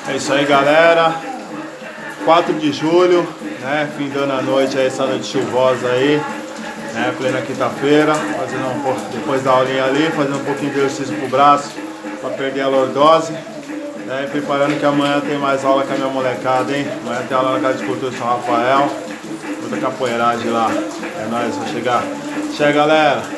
É isso aí, galera. 4 de julho, né? Findando a noite aí, essa noite chuvosa aí, né? Plena quinta-feira, fazendo depois da aulinha ali, fazendo um pouquinho de exercício pro braço, para perder a lordose, né? E preparando que amanhã tem mais aula com a minha molecada, hein? Amanhã tem aula na Casa de Cultura de São Rafael, muita capoeiragem lá. É nóis, vou chegar. Chega, galera.